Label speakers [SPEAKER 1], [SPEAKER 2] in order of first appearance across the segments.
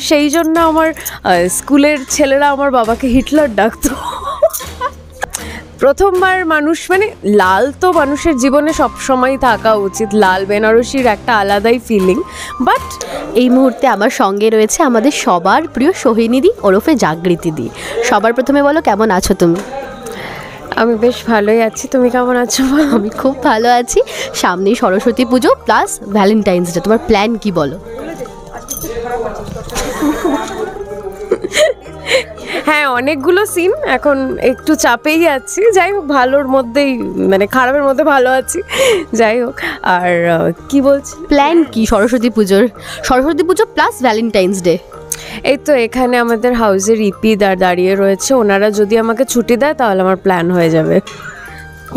[SPEAKER 1] সেই জন্য আমার স্কুলের ছেলেরা আমার বাবাকে হিটলার ডাকতো। প্রথমবার মানুষ মানে লাল তো মানুষের জীবনে সবসময় থাকা উচিত, লাল বেনারসির একটা আলাদাই ফিলিং। বাট
[SPEAKER 2] এই মুহূর্তে আমার সঙ্গে রয়েছে আমাদের সবার প্রিয় সোহিনীদি ওরফে জাগৃতিদি। সবার প্রথমে বলো, কেমন আছো তুমি?
[SPEAKER 1] আমি বেশ ভালোই আছি, তুমি কেমন আছো?
[SPEAKER 2] আমি খুব ভালো আছি। সামনেই সরস্বতী পুজো প্লাস ভ্যালেন্টাইন্স ডে, তোমার প্ল্যান কি বলো?
[SPEAKER 1] হ্যাঁ, অনেকগুলো সিন, এখন একটু চাপেই আছি। যাই হোক, ভালোর মধ্যেই মানে খারাপের মধ্যে ভালো আছি। যাই হোক, আর কি বলছি,
[SPEAKER 2] প্ল্যান কি সরস্বতী পুজো প্লাস ভ্যালেন্টাইন্স ডে?
[SPEAKER 1] এই তো এখানে আমাদের হাউসের ইপি দাঁড়িয়ে রয়েছে, ওনারা যদি আমাকে ছুটি দেয় তাহলে আমার প্ল্যান হয়ে যাবে।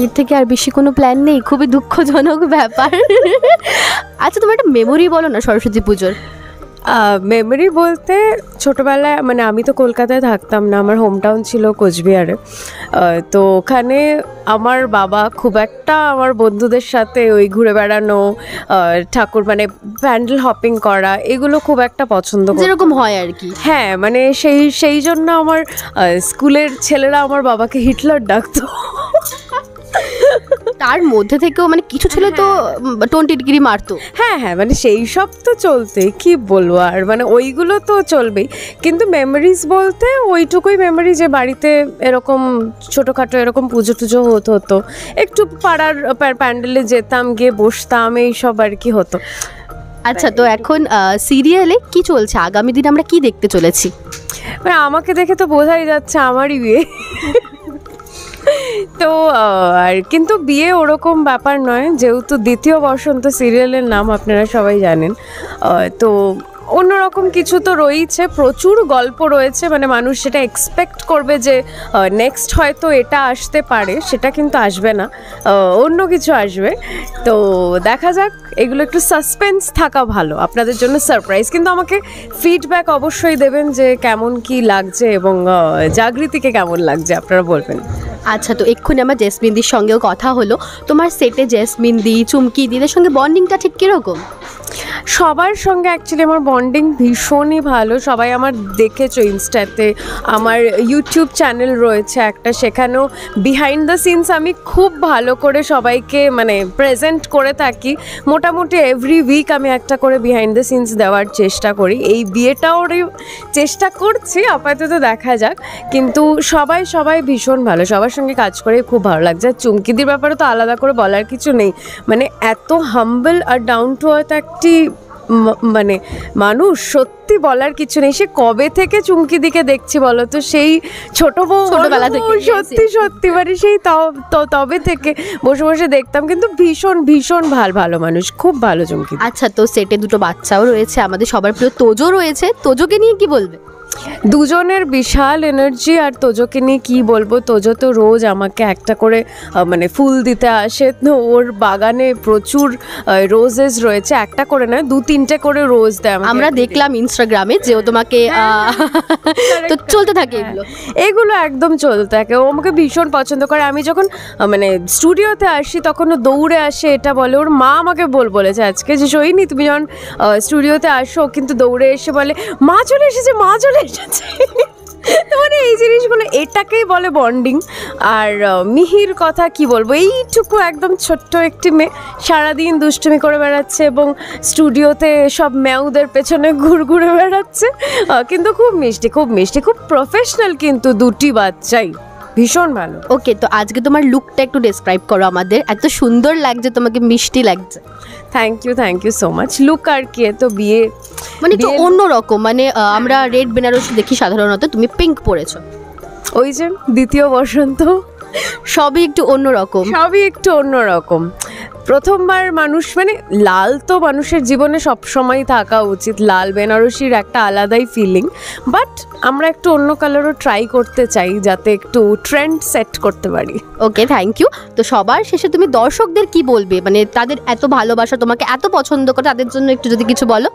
[SPEAKER 2] এর থেকে আর বেশি কোনো প্ল্যান নেই? খুবই দুঃখজনক ব্যাপার। আচ্ছা, তোমার একটা মেমোরি বলো না সরস্বতী পুজোর।
[SPEAKER 1] মেমোরি বলতে ছোটোবেলায় মানে আমি তো কলকাতায় থাকতাম না, আমার হোম টাউন ছিল কোচবিহারে। তো ওখানে আমার বাবা খুব একটা আমার বন্ধুদের সাথে ওই ঘুরে বেড়ানো, ঠাকুর মানে প্যান্ডেল হপিং করা, এগুলো খুব একটা পছন্দ করে,
[SPEAKER 2] যেরকম হয় আর কি।
[SPEAKER 1] হ্যাঁ, মানে সেই জন্য আমার স্কুলের ছেলেরা আমার বাবাকে হিটলার ডাকতো।
[SPEAKER 2] তার মধ্যে থেকেও মানে কিছু ছিল তো 20 ডিগ্রি মারতো।
[SPEAKER 1] হ্যাঁ হ্যাঁ, মানে সেই সব তো চলতেই, কি বলবো আর, মানে ওইগুলো তো চলবেই। কিন্তু মেমোরিজ বলতে ওইটুকুই মেমোরি যে বাড়িতে এরকম ছোটোখাটো এরকম পুজো টুজো হতো, একটু পাড়ার প্যান্ডেলে যেতাম, গিয়ে বসতাম, এইসব আর কি হতো।
[SPEAKER 2] আচ্ছা, তো এখন সিরিয়ালে কি চলছে? আগামী দিন আমরা কি দেখতে চলেছি?
[SPEAKER 1] মানে আমাকে দেখে তো বোঝাই যাচ্ছে আমারই বিয়ে। তো আর কিন্তু বিয়ে ওরকম ব্যাপার নয়, যেহেতু দ্বিতীয় বসন্ত সিরিয়ালের নাম আপনারা সবাই জানেন। তো অন্যরকম কিছু তো রয়েছে, প্রচুর গল্প রয়েছে, মানে মানুষ সেটা এক্সপেক্ট করবে যে নেক্সট হয়তো এটা আসতে পারে, সেটা কিন্তু আসবে না, অন্য কিছু আসবে। তো দেখা যাক, এগুলো একটু সাসপেন্স থাকা ভালো, আপনাদের জন্য সারপ্রাইজ। কিন্তু আমাকে ফিডব্যাক অবশ্যই দেবেন যে কেমন কি লাগছে এবং জাগৃতিকে কেমন লাগছে, আপনারা বলবেন।
[SPEAKER 2] আচ্ছা, তো এক্ষুনি আমার জেসমিনদির সঙ্গেও কথা হলো। তোমার সেটে জেসমিনদি, চুমকি দিদের সঙ্গে বন্ডিংটা ঠিক কীরকম?
[SPEAKER 1] সবার সঙ্গে অ্যাকচুয়ালি আমার বন্ডিং ভীষণই ভালো। সবাই আমার দেখেছো ইনস্টাতে, আমার ইউটিউব চ্যানেল রয়েছে একটা, সেখানেও বিহাইন্ড দ্য সিনস আমি খুব ভালো করে সবাইকে মানে প্রেজেন্ট করে থাকি। মোটামুটি এভরি উইক আমি একটা করে বিহাইন্ড দ্য সিনস দেওয়ার চেষ্টা করি। এই বিয়েটাও চেষ্টা করছি, আপাতত দেখা যাক। কিন্তু সবাই ভীষণ ভালো, সবার সঙ্গে কাজ করে খুব ভালো লাগছে। আর চুমকিদির ব্যাপারে তো আলাদা করে বলার কিছু নেই, মানে এত হাম্বল আর ডাউন টু আর্থ একটি মানে মানুষ, সত্যি বলার কিছু নেই। সে কবে থেকে চুমকিদিকে দেখছি বলো তো, সেই ছোটবেলা থেকে, সত্যি মানে সেই তবে থেকে বসে দেখতাম, কিন্তু ভীষণ ভালো মানুষ, খুব ভালো চুমকি।
[SPEAKER 2] আচ্ছা, তো সেটে দুটো বাচ্চাও রয়েছে, আমাদের সবার প্রিয় তোজো রয়েছে। তোজোকে নিয়ে কি বলবে?
[SPEAKER 1] দুজনের বিশাল এনার্জি, আর তোজোকে নিয়ে কী বলবো, তোজো তো রোজ আমাকে একটা করে মানে ফুল দিতে আসে। ওর বাগানে প্রচুর রোজেস রয়েছে, একটা করে না 2-3টে করে রোজ দেয়।
[SPEAKER 2] আমরা দেখলাম ইনস্টাগ্রামে যে ও তোমাকে তো চলতে থাকে
[SPEAKER 1] এগুলো একদম চলতে থাকে। ও আমাকে ভীষণ পছন্দ করে। আমি যখন মানে স্টুডিওতে আসি তখন ও দৌড়ে আসে, এটা বলে। ওর মা আমাকে বলেছে আজকে যে সোহিনী, তুমি যখন স্টুডিওতে আসো কিন্তু দৌড়ে এসে বলে মা চলে এসেছে। মানে এই জিনিসগুলো, এটাকেই বলে বন্ডিং। আর মিহির কথা কি বলবো, এইটুকু একদম ছোট্ট একটি মেয়ে, সারাদিন দুষ্টুমি করে বেড়াচ্ছে এবং স্টুডিওতে সব ম্যাউদের পেছনে ঘুরে বেড়াচ্ছে, কিন্তু খুব মিষ্টি, খুব প্রফেশনাল, কিন্তু দুটি বাচ্চাই ভীষণ ভালো।
[SPEAKER 2] ওকে, তো আজকে তোমার লুকটা একটু ডেসক্রাইব করো আমাদের। এত সুন্দর লাগছে তোমাকে, মিষ্টি লাগছে।
[SPEAKER 1] Thank you so much. Look আর কি, তো বিয়ে
[SPEAKER 2] মানে একটু অন্যরকম, মানে আমরা রেড বেনারসি দেখি সাধারণত, তুমি পিঙ্ক পরেছো,
[SPEAKER 1] ওই যে দ্বিতীয় বসন্ত,
[SPEAKER 2] সবই একটু অন্যরকম।
[SPEAKER 1] প্রথমবার মানুষ মানে লাল তো মানুষের জীবনে সবসময় থাকা উচিত, লাল বেনারসির একটা আলাদাই ফিলিং। বাট আমরা একটু অন্য কালারও ট্রাই করতে চাই, যাতে একটু ট্রেন্ড সেট করতে পারি।
[SPEAKER 2] ওকে, থ্যাংক ইউ। তো সবার শেষে তুমি দর্শকদের কি বলবে, মানে তাদের এত ভালোবাসা, তোমাকে এত পছন্দ করে, তাদের জন্য একটু যদি কিছু বলো।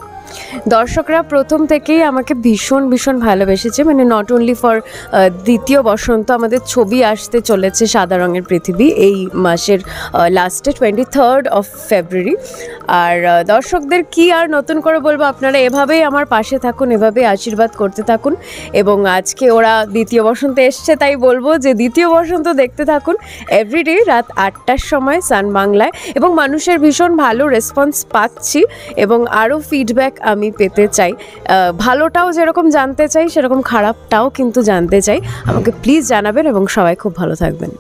[SPEAKER 1] দর্শকরা প্রথম থেকেই আমাকে ভীষণ ভালোবেসেছে, মানে নট অনলি ফর দ্বিতীয় বসন্ত, আমাদের ছবি আসতে চলেছে সাদা রঙের পৃথিবী এই মাসের লাস্টে 23 3rd of February। আর দর্শকদের কি আর নতুন করে বলবো, আপনারা এভাবেই আমার পাশে থাকুন, এভাবেই আশীর্বাদ করতে থাকুন। এবং আজকে ওরা দ্বিতীয় বসন্ত এসছে, তাই বলবো যে দ্বিতীয় বসন্ত দেখতে থাকুন এভরিডে রাত 8টার সময় সান বাংলায়। এবং মানুষের ভীষণ ভালো রেসপন্স পাচ্ছি এবং আরও ফিডব্যাক আমি পেতে চাই। ভালোটাও যেরকম জানতে চাই, সেরকম খারাপটাও কিন্তু জানতে চাই। আমাকে প্লিজ জানাবেন এবং সবাই খুব ভালো থাকবেন।